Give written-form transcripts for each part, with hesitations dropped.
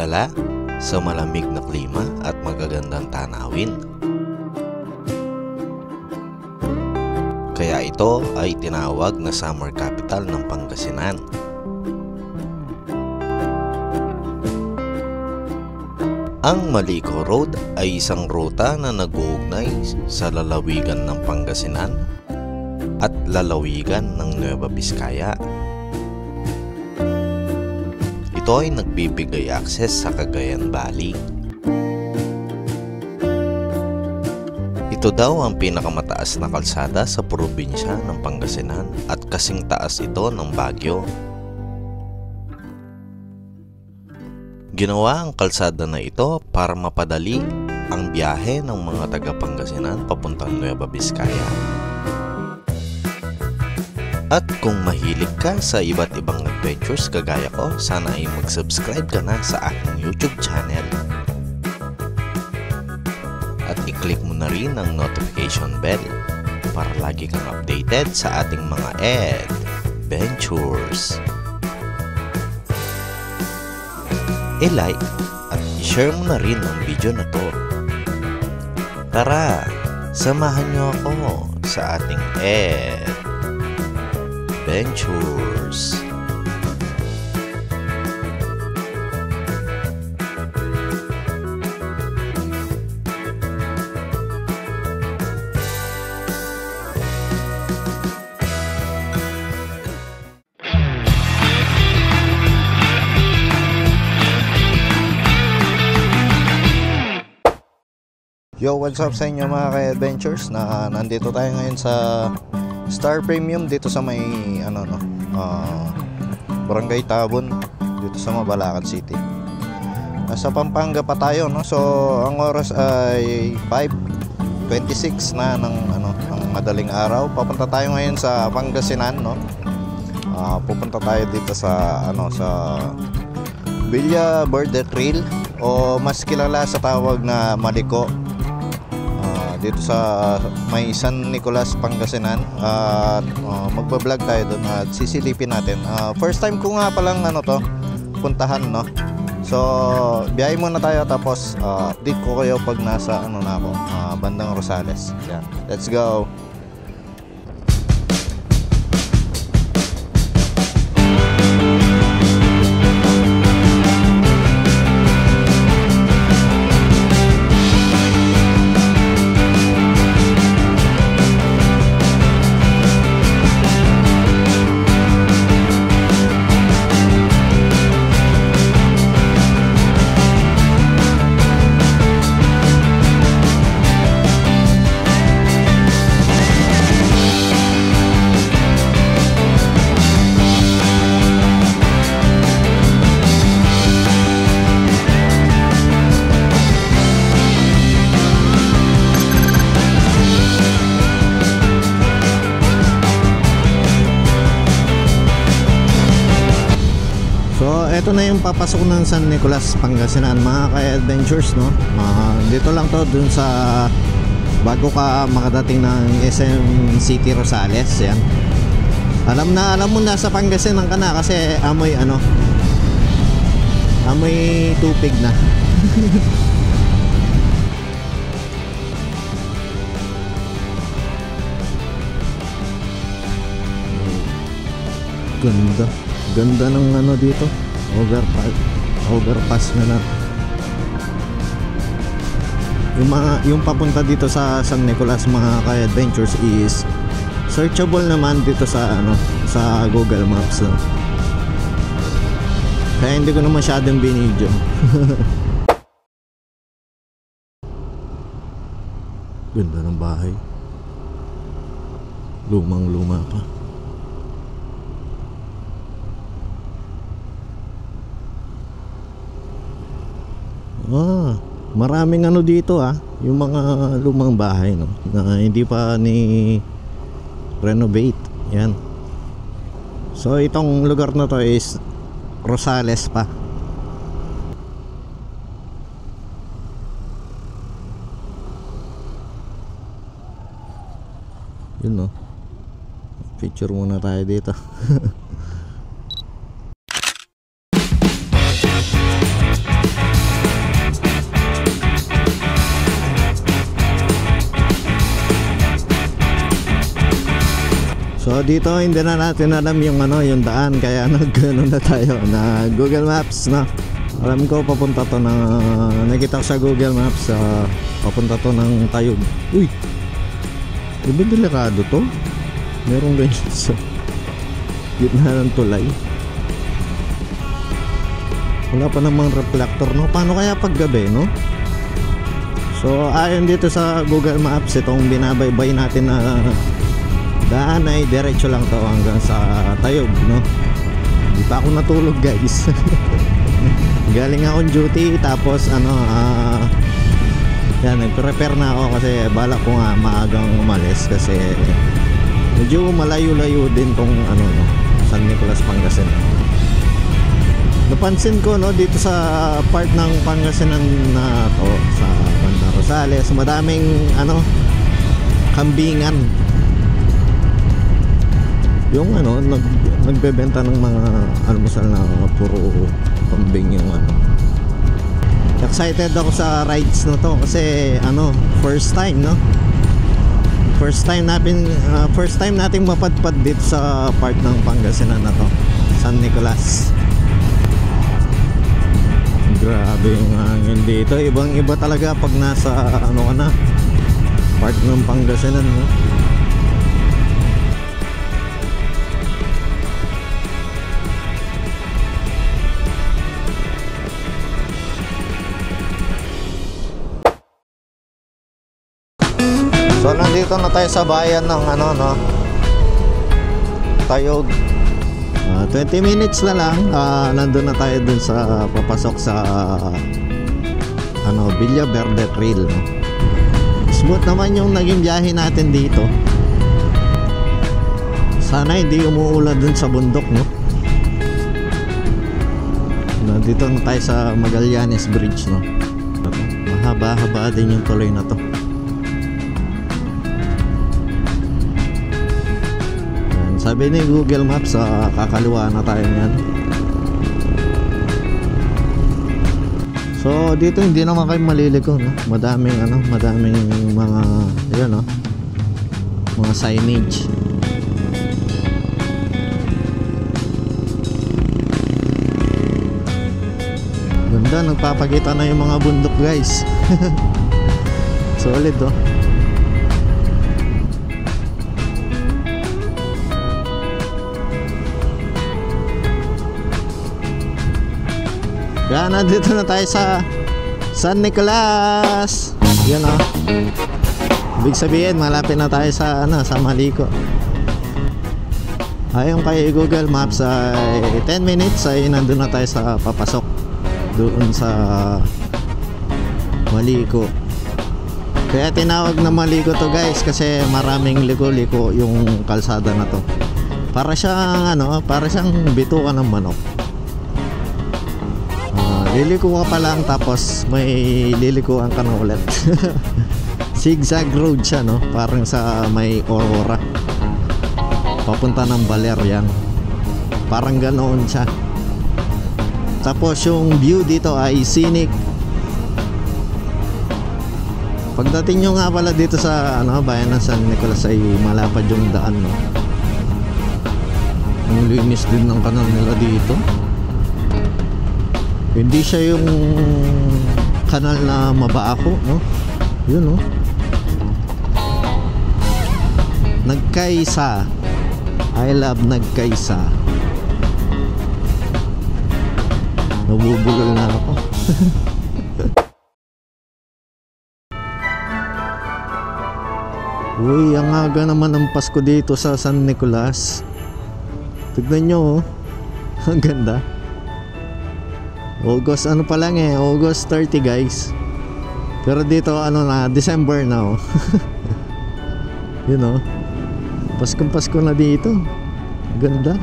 gala sa malamig na klima at magagandang tanawin. Kaya ito ay tinawag na summer capital ng Pangasinan. Ang Malico Road ay isang ruta na nag-uugnay sa lalawigan ng Pangasinan at lalawigan ng Nueva Vizcaya. Ito ay nagbibigay akses sa Cagayan Valley. Ito daw ang pinakamataas na kalsada sa probinsya ng Pangasinan at kasing taas ito ng Baguio. Ginawa ang kalsada na ito para mapadali ang biyahe ng mga taga Pangasinan papuntang Nueva Vizcaya. At kung mahilig ka sa iba't ibang adventures kagaya ko, sana ay mag-subscribe ka na sa aking YouTube channel. At i-click mo na rin ang notification bell para lagi kang updated sa ating mga adventures. I-like at i-share mo na rin ang video na to. Tara, samahan niyo ako sa ating adventures. Yo, what's up sa inyo mga ka-adventures? Nandito tayo ngayon sa Star Premium dito sa may Barangay Tabon dito sa Mabalacan City. Nasa Pampanga pa tayo, no? So ang oras ay 5:26 na ng madaling araw. Papunta tayo ngayon sa Pangasinan, no? Pupunta tayo dito sa sa Villa Verde Trail o mas kilala sa tawag na Malico. Dito sa may San Nicolas, Pangasinan. At magbablog tayo doon at sisilipin natin. First time ko nga palang puntahan, no. So biyahe muna tayo tapos update ko kayo pag nasa bandang Rosales. Yeah. Let's go. Ito na yung papasok ng San Nicolas, Pangasinan mga ka-adventures, no? Dito lang to dun sa bago ka makadating ng SM City Rosales. Yan. Alam mo na sa Pangasinan ka na kasi amoy amoy tupig na. Ganda ng dito. Overpass na. Yung papunta dito sa San Nicolas mga ka-adventures is searchable naman dito sa sa Google Maps, no? Kaya hindi ko na masyadong binidyo. Ganda ng bahay. Lumang-luma pa. Maraming dito yung mga lumang bahay, no, na hindi pa ni renovate. Yan. So itong lugar na to is Rosales pa. Yun, no. Picture muna tayo dito. So dito hindi na natin alam yung ano, yung daan, kaya nagano na tayo na Google Maps na. Alam ko papunta to na nakita ko sa Google Maps, papunta to ng Tayog. Uy, di ba delikado to? Merong ganyan sa gitna ng tulay. Wala pa namang reflector, no? Paano kaya pag gabi, no? So ayon dito sa Google Maps, itong binabaybay natin na daan ay diretso lang to hanggang sa Tayog, no? Di pa ako natulog, guys. Galing akong duty, tapos ano, yan, nag-prepare na ako kasi balak ko nga maagang umalis kasi medyo malayo-layo din tong ano, no, San Nicolas, Pangasinan. Napansin ko, no, dito sa part ng Pangasinan na to, sa Banda Rosales, madaming ano, kambingan. Yung ano, nagbebenta ng mga almusal na puro kambing yung ano. Excited ako sa rides na to kasi ano, first time, no? First time nating mapadpad dito sa part ng Pangasinan na to, San Nicolas. Grabe yung hangin dito, ibang iba talaga pag nasa ano ka na, part ng Pangasinan, no? So nandito na tayo sa bayan ng ano, no, Tayog. 20 minutes na lang, nandun na tayo dun sa papasok sa ano, Villa Verde Trail, no? Smooth naman yung naging biyahe natin dito. Sana hindi umuulan dun sa bundok, no? Nandito na tayo sa Magallanes Bridge, no? Mahaba-haba din yung tuloy na to. Sabi ni Google Maps, kakaliwa na tayo niyan. So dito hindi naman kayo maliliko, no? Madaming ano, madaming mga ayun, no, mga signage. Ganda, nagpapakita na yung mga bundok, guys. Solid, oh. Yan, nandito na tayo sa San Nicolas. Yan, oh. Ibig sabihin malapit na tayo sa ano, sa Maliko. Ayon kay Google Maps ay 10 minutes ay nandun na tayo sa papasok doon sa Maliko. Kaya tinawag na Maliko to, guys, kasi maraming liko-liko yung kalsada na to. Para siyang ano, para siyang bitukan ng manok. Liliko ka pa lang tapos may lilikuan ka na ulit. Zigzag road siya, no? Parang sa may Aurora papunta ng Baler, yan. Parang ganoon siya. Tapos yung view dito ay scenic. Pagdating nyo nga pala dito sa ano, bayan ng San Nicolas ay malapad yung daan, no? Ang linis din ng kanal nila dito. Hindi siya yung kanal na mabaako, no? Yun, no? Nagkaisa. I love Nagkaisa. Nabubulol na ako. Uy, ang aga naman ng Pasko dito sa San Nicolas. Tignan nyo, oh. Ang ganda. August ano pa lang eh, August 30, guys. Pero dito ano na, December na, oh. You know, Pasko na dito. Ganda.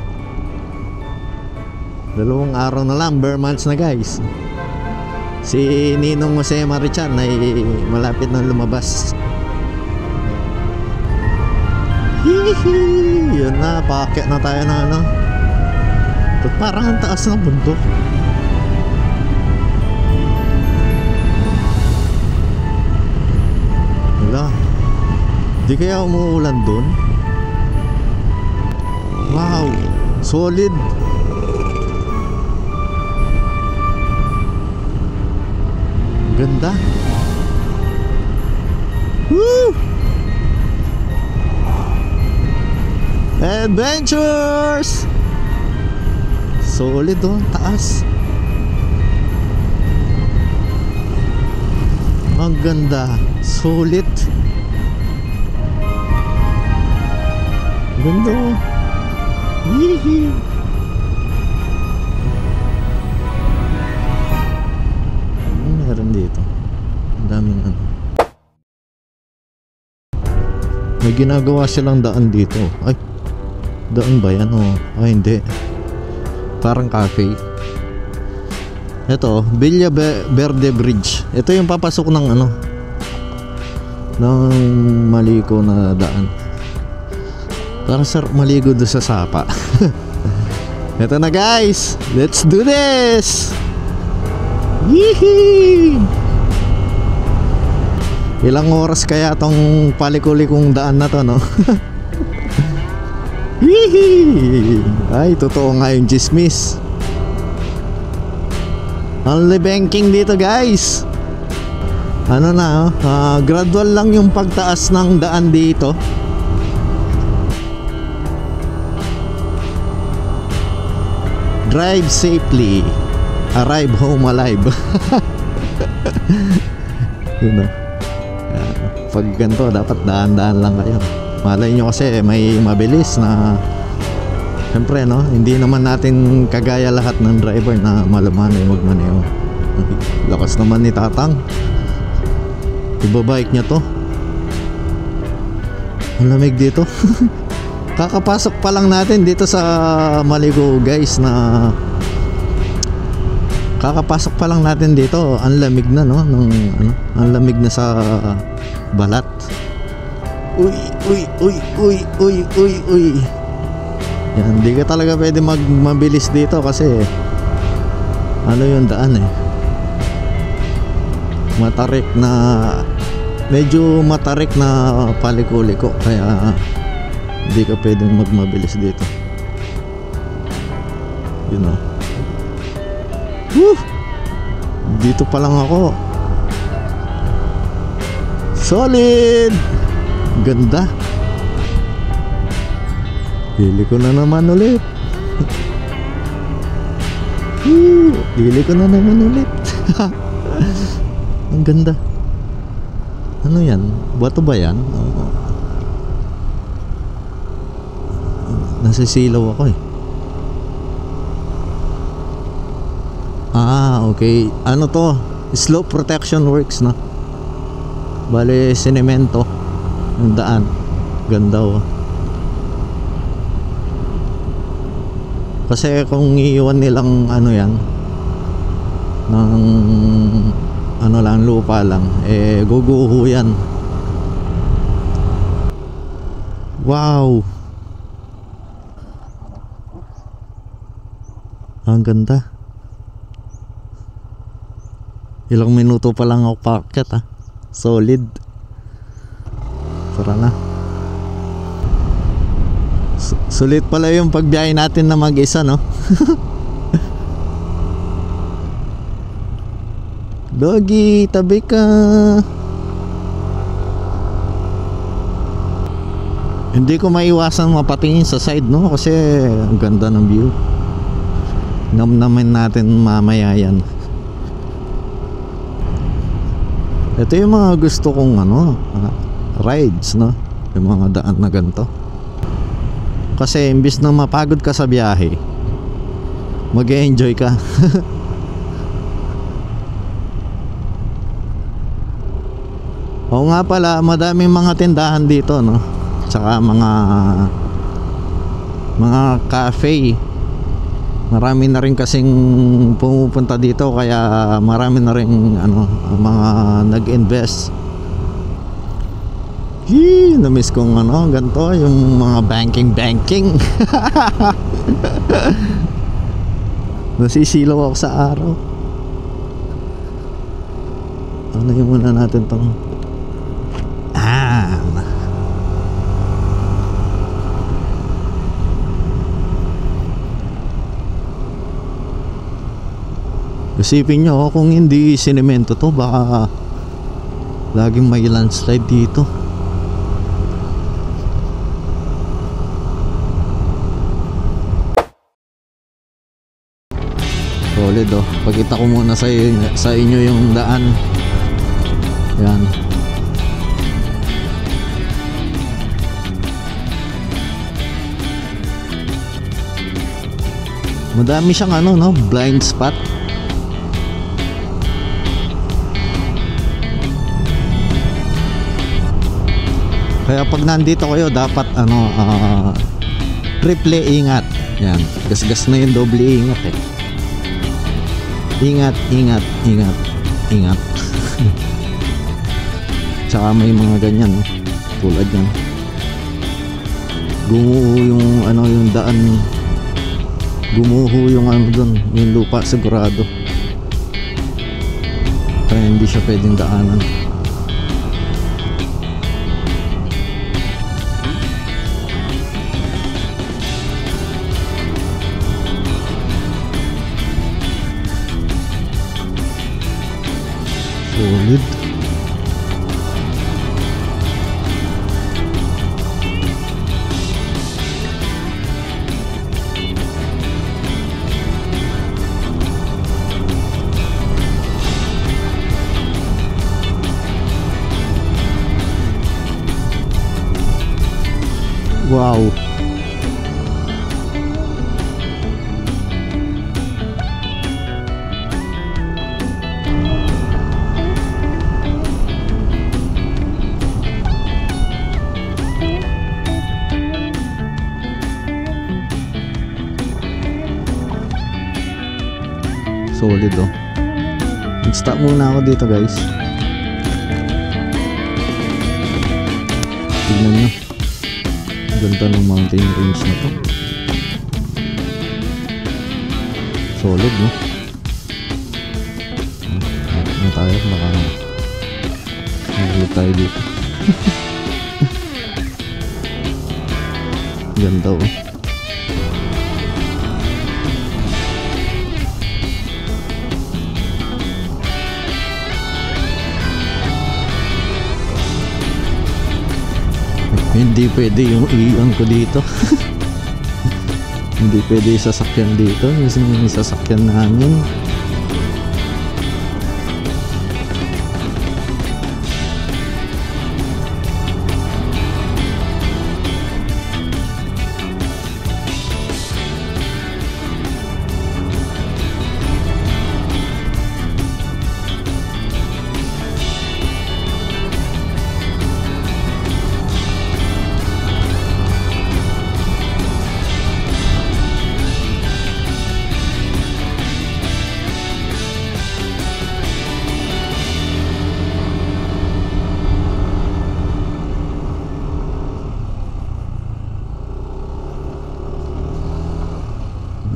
2 araw na lang, bare months na, guys. Si Ninong Jose Marichan ay malapit na lumabas. Hihihi. Yun na, paakyat na tayo na ano. Parang ang taas ng bundok. Wala. Di kaya umuulan dun? Solid. Ganda. Woo! Adventures. Solid oh, taas. Ang ganda. Solid. Ganda oh. Hihi. Ano meron dito? Ang daming ano. May ginagawa silang daan dito. Ay, daan ba yan? Oh. Ay, hindi. Parang cafe. Ito, Villa Verde Bridge. Ito yung papasok ng ano, ng Maliko na daan. Para sarap maligo doon sa sapa. Ito na guys, let's do this. Yee! Ilang oras kaya tong palikulikong daan na to, no? Yee! Ay, totoo nga yung chismis. Only banking dito guys. Ano na, gradual lang yung pagtaas ng daan dito. Drive safely, arrive home alive. Yun know. Pag ganito dapat daan-daan lang kayo. Malay nyo kasi may mabilis na, siyempre no, hindi naman natin kagaya lahat ng driver na malamanay magmaneho. Lakas naman ni Tatang. Ibabike niya to. Ang lamig dito. Kakapasok pa lang natin dito sa Maliko guys, na kakapasok pa lang natin dito, ang lamig na no, ng ano, ang lamig na sa balat. Uy, uy, uy, uy, uy, uy, uy. Yan, hindi ka talaga pwede mabilis dito kasi ano yung daan eh. Matarik na, medyo matarik na palikuliko, kaya hindi ka pwedeng magmabilis dito. You know. Woo! Dito pa lang ako. Solid! Ganda. Hili ko na naman ulit. Hili ko na naman ulit. Ang ganda. Ano yan? Bato ba yan? Nasisilaw ako eh. Ah, okay. Ano to? Slope protection works na. Bale, sinemento ang daan. Ganda oh. Kasi kung iiwan nilang ano yan, ng ano lang, lupa lang, eh guguho yan. Wow, ang ganda. Ilang minuto pa lang ako paakyat ah. Solid. Tara na. Sulit pala yung pagbiyahe natin na mag-isa no. Doggy, tabi ka. Hindi ko maiwasan mapatingin sa side no, kasi ang ganda ng view. Namnamin natin mamaya yan. Ito yung mga gusto kong ano, rides no, yung mga daan na ganito. Kasi imbis na mapagod ka sa biyahe, mag-e-enjoy ka. Oo nga pala, madaming mga tindahan dito no, tsaka mga cafe. Marami na rin kasing pumupunta dito, kaya marami na rin ano, mga nag-invest. Na-miss kong ano, ganito, yung mga banking. Nasisilaw ako sa araw. Ano yung muna natin tong Isipin nyo kung hindi sinemento to, baka laging may landslide dito. Solid oh. Pagkita ko muna sa inyo yung daan. Yan. Madami siyang ano no, blind spot. Kaya pag nandito kayo dapat ano triple ingat. Yan, gasgas na yung doble ingat eh. Ingat, ingat, ingat, ingat. Tsaka may mga ganyan no? Tulad yan. Gumuho yung ano yung daan. Gumuho yung ano dun, yung lupa sigurado. Kaya hindi siya pwedeng daanan. Solid. Wow. Solid oh. Nag-stop muna ako dito guys. Tignan nyo. Ganda ng mountain range na to. Solid no. Ano tayo? Baka magulit tayo dito. Ganda oh. Hindi pwede yung iyon ko dito. Hindi pwede yung sasakyan dito. Yung sasakyan namin.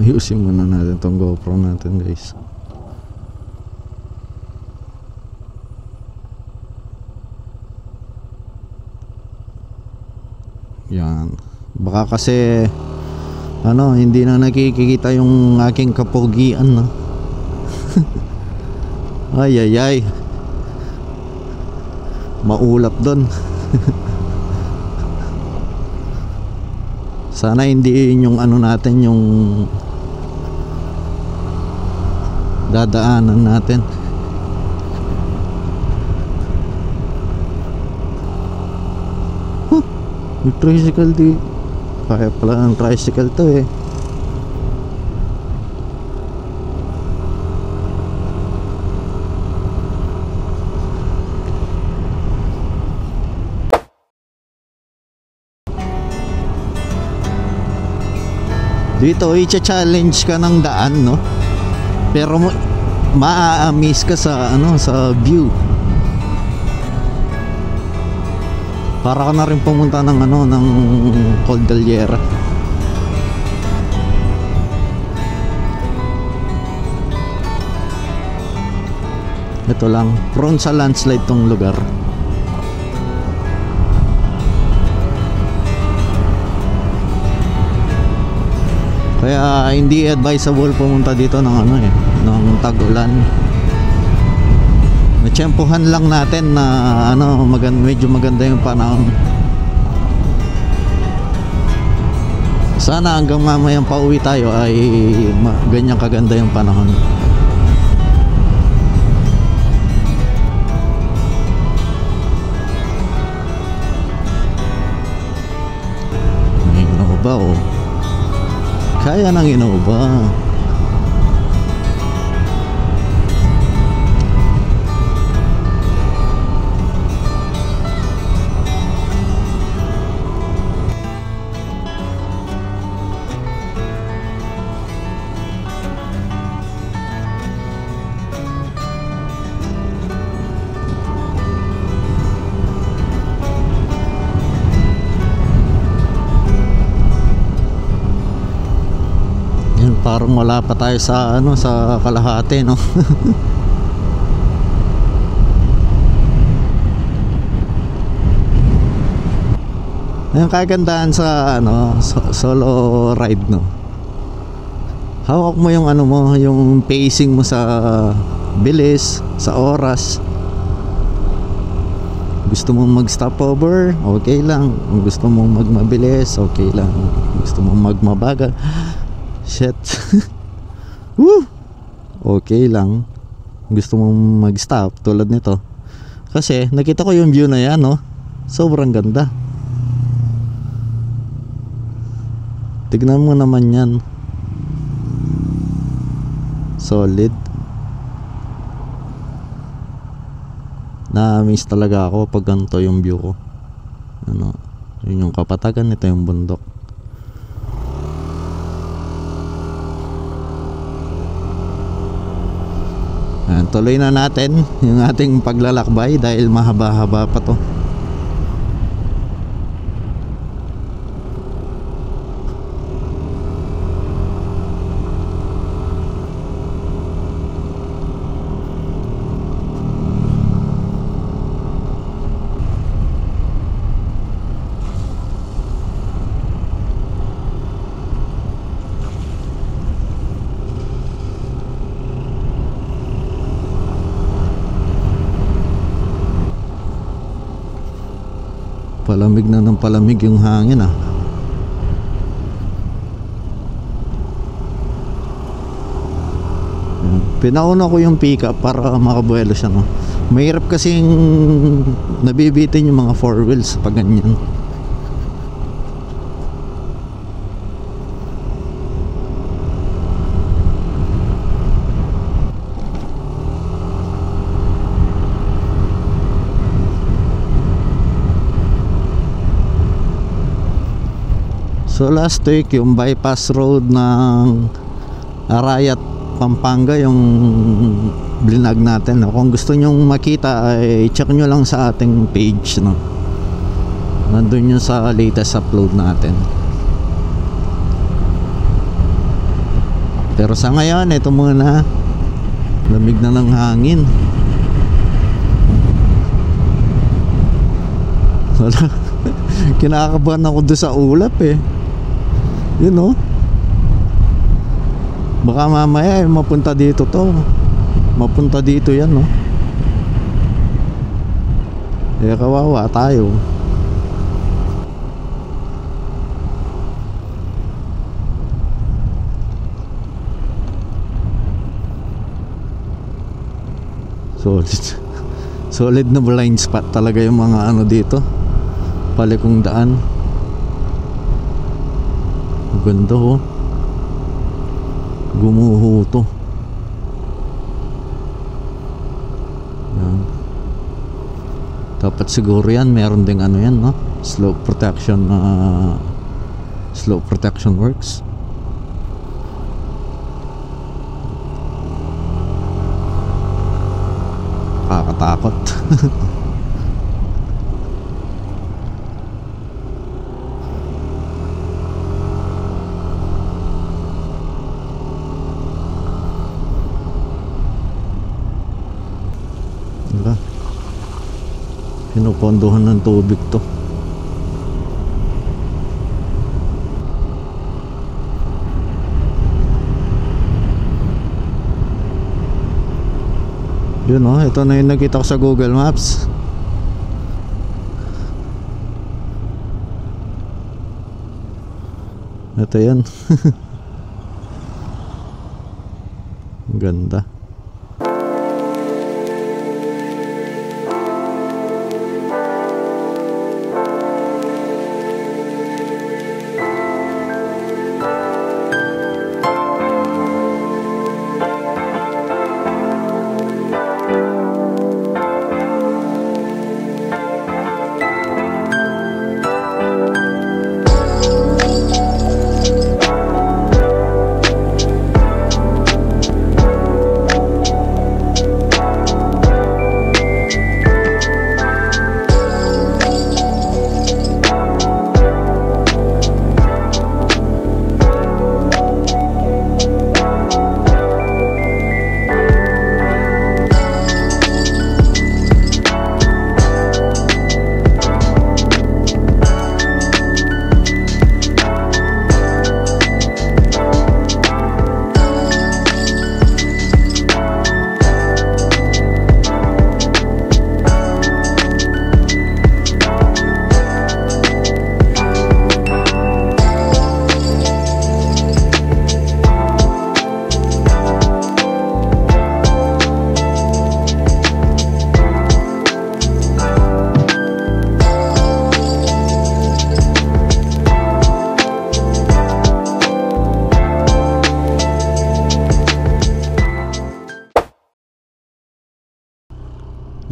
Ayusin muna natin tong GoPro natin guys. Yan. Baka kasi ano, hindi na nakikita yung aking kapogian no? Ay ay ay. Maulap doon. Sana hindi yung ano natin yung dadaanan natin. May tricycle di. Kaya pala ang tricycle to eh. Dito i-challenge ka ng daan no, pero maa-amaze ka sa ano, sa view. Para ka na rin pumunta ng ano, ng Cordillera. Ito lang, prone sa landslide tong lugar. Kaya hindi advisable pumunta dito ng ano ng tag-ulan. Natsyempohan lang natin na ano, medyo maganda yung panahon. Sana hanggang mamayang pauwi tayo ay ganyan kaganda yung panahon. May Innova oh. Kaya ng Innova. Parang wala pa tayo sa ano, sa kalahati, no? Yung kagandahan sa ano, solo ride, no? Hawak mo yung ano mo, yung pacing mo sa bilis, sa oras. Gusto mong mag-stopover, okay lang. Kung gusto mong magmabilis, okay lang. Gusto mong magmabagal, shit. Woo! Okay lang. Gusto mong mag-stop tulad nito. Kasi nakita ko yung view na yan, no? Sobrang ganda. Tignan mo naman yan. Solid. Na-miss talaga ako pag ganito yung view ko. Ano? Yun yung kapatagan, ito yung bundok. Tuloy na natin yung ating paglalakbay dahil mahaba-haba pa to. Palamig na ng palamig yung hangin ah. Pinauna ko yung pickup para makabuelo siya, no? Mahirap kasing nabibitin yung mga four wheels pag ganyan. So last week yung bypass road ng Arayat, Pampanga yung blinag natin, no? Kung gusto nyong makita ay check nyo lang sa ating page, no? Nandun yung sa latest upload natin. Pero sa ngayon ito muna, lamig na ng hangin. Wala. Kinakabahan ako doon sa ulap eh. You know, baka mamaya mapunta dito to. Mapunta dito yan, no? Eh kawawa tayo. Solid na blind spot talaga yung mga ano dito, palikong daan. Ganda oh. Gumuho to. Yan. Dapat siguro yan meron ding ano yan, no? Slope protection works. Kakatakot. Pinupondohan ng tubig to. Yun oh, ito na yung nakita ko sa Google Maps. Ito yan. Ganda.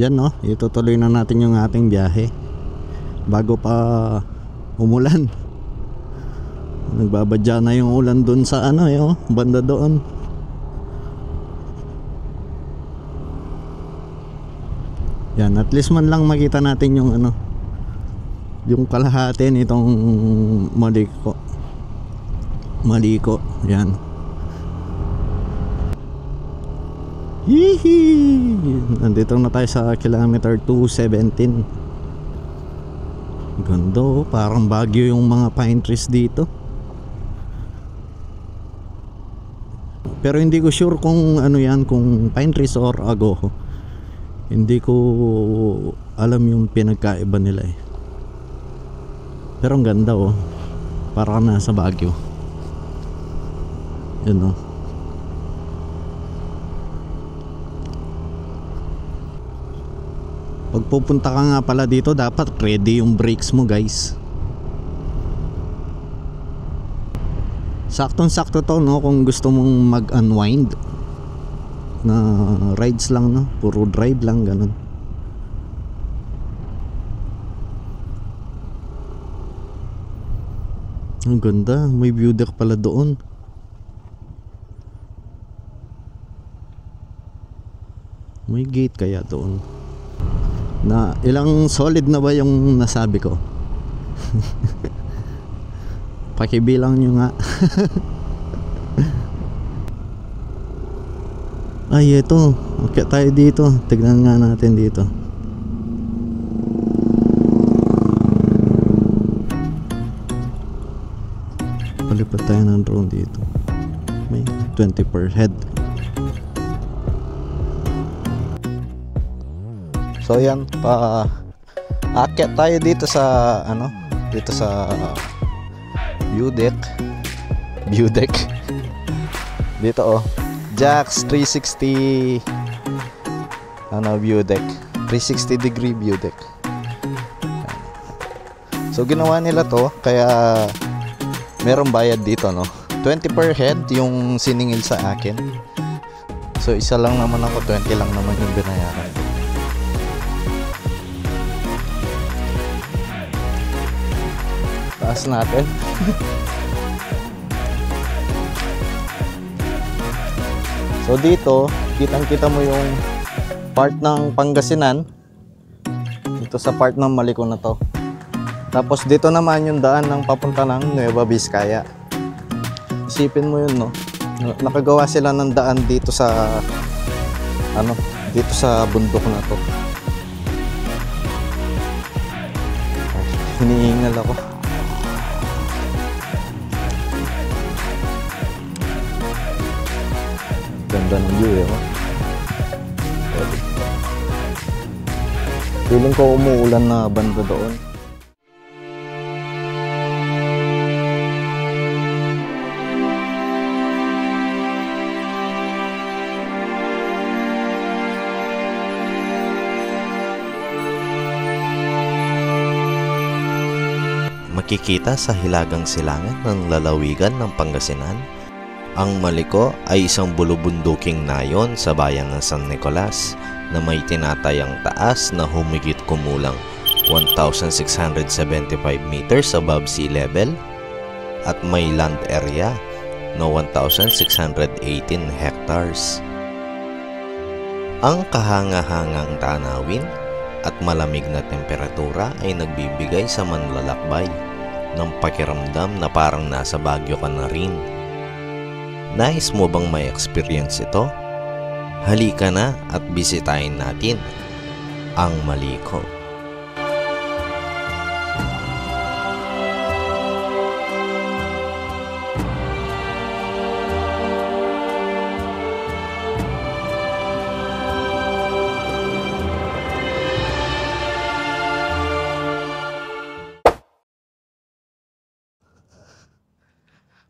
Yan no, itutuloy na natin yung ating biyahe bago pa umulan. Nagbabadya na yung ulan dun sa ano yung banda doon. Yan, at least man lang makita natin yung ano, yung kalahati nitong Maliko. Yan. Hihi! Nandito na tayo sa kilometer 217. Ganda oh, parang Baguio yung mga pine trees dito. Pero hindi ko sure kung ano yan, kung pine trees or agoho. Hindi ko alam yung pinagkaiba nila eh. Pero ang ganda oh, parang nasa Baguio. Yun oh. Pag pupunta ka nga pala dito, dapat ready yung brakes mo guys. Saktong sakto to no, kung gusto mong mag-unwind na rides lang no, puro drive lang ganun. Ang ganda, may view deck pala doon. May gate kaya doon. Na ilang solid na ba yung nasabi ko? Pakibilang nyo nga. Ay ito, okay tayo dito. Tignan nga natin dito. Palipat tayo ng drone dito. May 20 per head. So yan, aakyat tayo dito sa ano, dito sa view deck. Dito oh, Jax 360 ano view deck. 360 degree view deck. So ginawa nila to kaya merong bayad dito no. 20 per head yung siningil sa akin. So isa lang naman ako, 20 lang naman yung binayaran. Taas natin. So dito, kitang-kita mo yung part ng Pangasinan. Dito sa part ng Maliko na to. Tapos dito naman yung daan ng papunta ng Nueva Vizcaya. Isipin mo yun no. Nakagawa sila ng daan dito sa ano, dito sa bundok na to. Hinihingal ako. Ganda ng view eh. Feeling ko umuulan na banda doon. Makikita sa hilagang silangan ng lalawigan ng Pangasinan, ang Maliko ay isang bulubunduking nayon sa bayan ng San Nicolas na may tinatayang taas na humigit kumulang 1,675 meters above sea level at may land area na 1,618 hectares. Ang kahanga-hangang tanawin at malamig na temperatura ay nagbibigay sa manlalakbay ng pakiramdam na parang nasa Baguio ka na rin. Nais mo bang may experience ito? Halika na at bisitahin natin ang Maliko.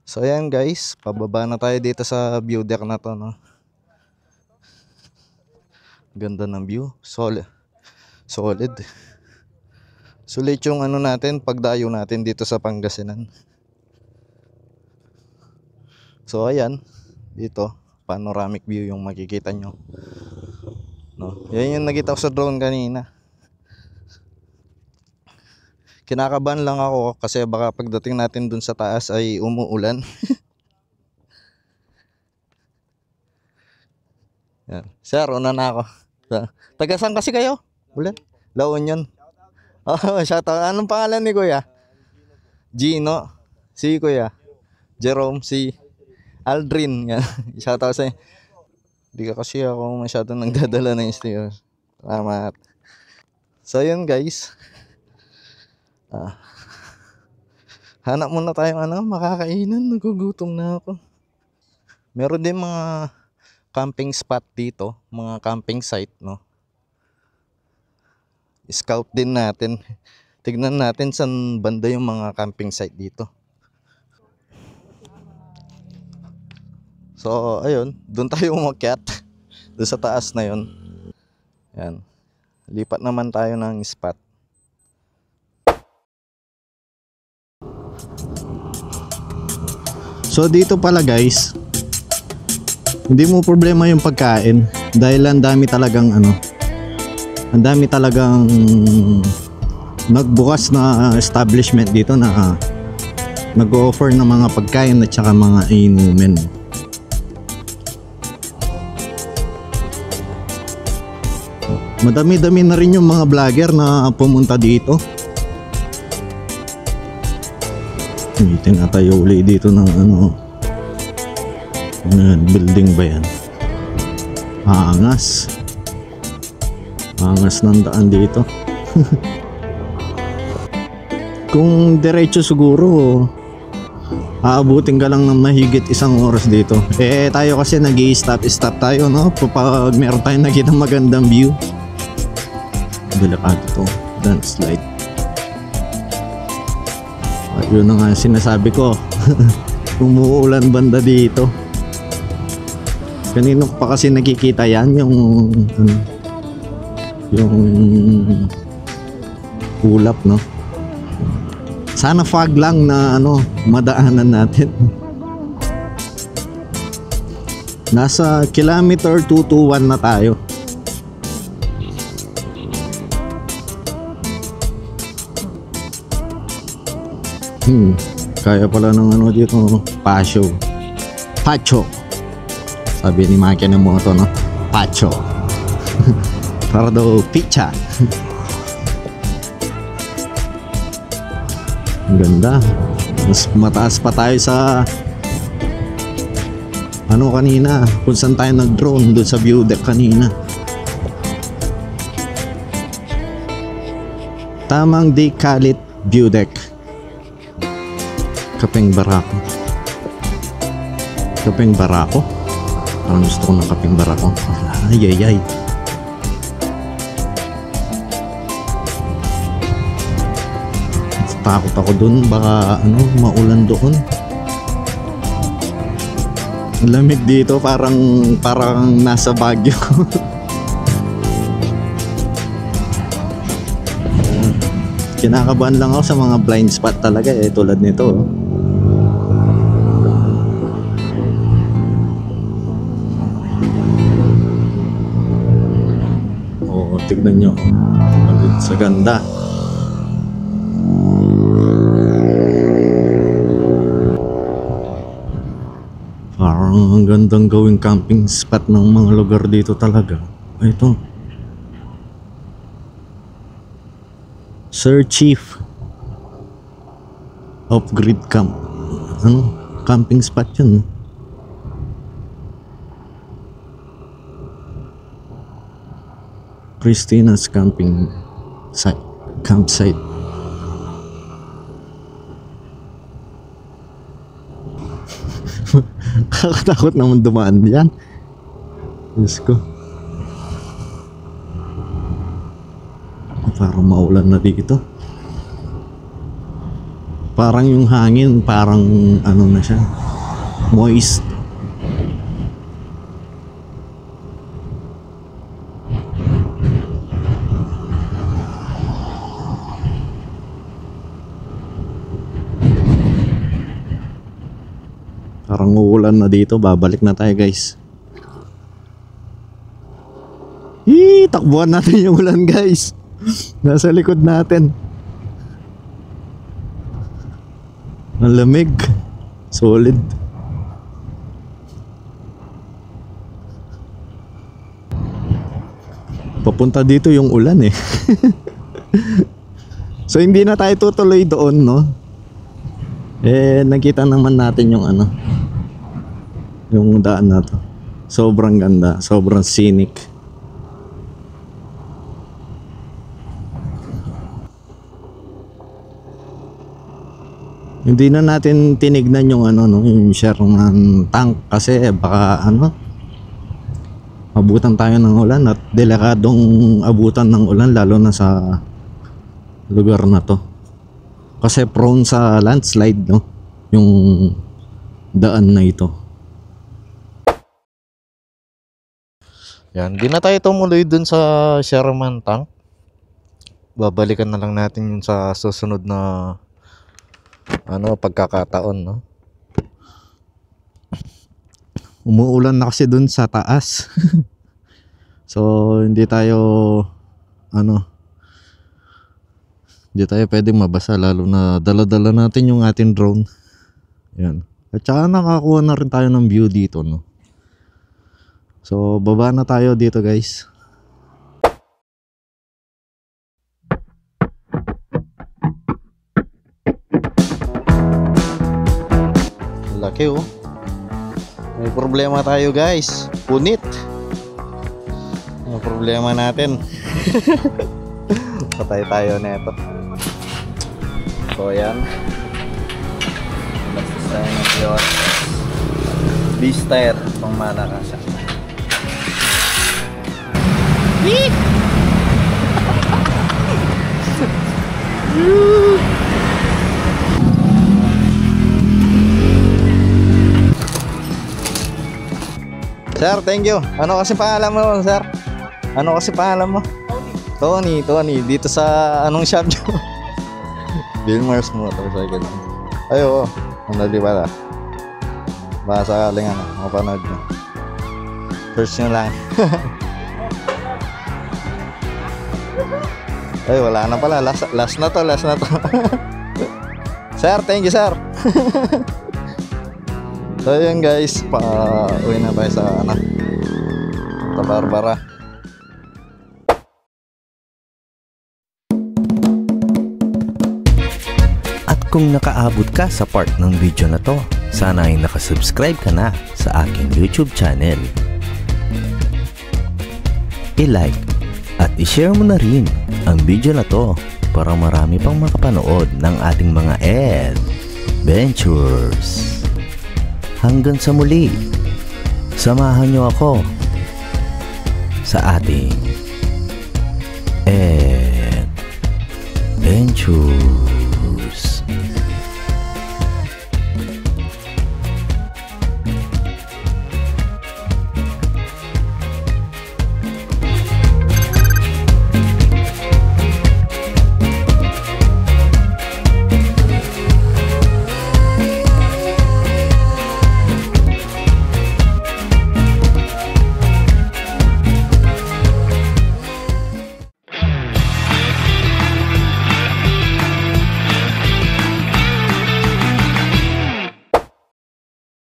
So ayan guys, pababa na tayo dito sa view deck na to, no. Ganda ng view, solid. Sulit yung ano natin, pagdayo natin dito sa Pangasinan. So ayan, dito panoramic view yung makikita nyo, no. Yan yung nakita ko sa drone kanina. Kinakabahan lang ako kasi baka pagdating natin dun sa taas ay umuulan. Yan. Sir, una na ako. Taga saan kasi kayo? Ulan? La Union. Oh, shoutout. Anong pangalan ni Kuya? Gino. Si Kuya Jerome. Si Aldrin. Yan. Shoutout sa'yo. Di ka kasi ako masyadong nagdadala ng stickers. Salamat. So yun guys. Hanap muna tayong makakainan. Nagugutom na ako. Meron din mga camping spot dito, mga camping site, no. Scout din natin. Tignan natin saan banda yung mga camping site dito. So ayun, doon tayo umakyat. Doon sa taas na yun. Yan. Lipat naman tayo ng spot. So dito pala guys, hindi mo problema yung pagkain dahil ang dami talagang nagbukas na establishment dito na nag-offer ng mga pagkain at saka mga inumin. Madami-dami na rin yung mga vlogger na pumunta dito. Tinatayo uli dito ng building ba yan? Angas ng daan dito. Kung diretso siguro aabutin ka lang ng mahigit 1 oras dito. Tayo kasi nag-i-stop tayo, no? Kapag meron tayong nakita magandang view. Delikado to, landslide. Yun na nga sinasabi ko. Umuulan banda dito. Kanino pa kasi nakikita yan yung ulap, no. Sana fog lang na madaanan natin. Nasa kilometer 221 na tayo. Kaya pala ng dito, Pacho. Sabi ni Makina Moto, no? Pacho. Para daw pizza. Ang ganda. Mas mataas pa tayo sa kanina, kung saan tayo nag-drone doon sa view deck kanina. Tamang di kalit view deck. Kapeng barako. Parang gusto ko ng kapeng barako. Ay. takot ako dun, baka maulan doon. Lamig dito, parang nasa Baguio. Kinakabahan lang ako sa mga blind spot talaga tulad nito. Tignan nyo, sa ganda. Parang ang gandang gawing camping spot ng mga lugar dito talaga. Ito, Sir Chief Off-Grid Camp. Camping spot yun. Christina's campsite. Nakakatakot naman dumaan yan. Diyos ko. Parang maulan na dito. Parang yung hangin, parang na siya, moist. Parang uulan na dito. Babalik na tayo, guys. Takbuhan natin yung ulan, guys. Nasa likod natin. Ang lamig. Solid. Papunta dito yung ulan So hindi na tayo tutuloy doon, no? Nakita naman natin yung yung daan na to. Sobrang ganda, sobrang scenic. Hindi na natin tinignan yung yung Sherman tank kasi baka abutan tayo ng ulan at delikadong abutan ng ulan lalo na sa lugar na to. Kasi prone sa landslide, no? Yung daan na ito. Yan, di na tayo tumuloy dun sa Sherman tank. Babalikan na lang natin yun sa susunod na pagkakataon, no? Umuulan na kasi dun sa taas. So hindi tayo hindi tayo pwedeng mabasa, lalo na dala-dala natin yung ating drone. Yan. At saka nakakuha na rin tayo ng view dito, no? So baba na tayo dito, guys. Laki, oh. May problema tayo, guys. Punit. May problema natin. Patay tayo neto. So yan. Basta tayo ng Diyos. Beaster pang malakasa. Sir, thank you. Ano kasi pangalan mo, sir? Ano kasi pangalan mo? Tony. Dito sa anong shop nyo? Bilmars Motorcycle. Ay, oo. Hindi pala. Baka sakaling mapanood nyo. Search nyo lang. Ay, wala na pala. Last na to. Sir, thank you, sir. So yun, guys, uwi na tayo sa Santa Barbara. At kung nakaabot ka sa part ng video na to, sana ay nakasubscribe ka na sa aking YouTube channel. I-like at i-share mo na rin ang video na to para marami pang makapanood ng ating mga adventures. Hanggang sa muli, samahan nyo ako sa ating adventure.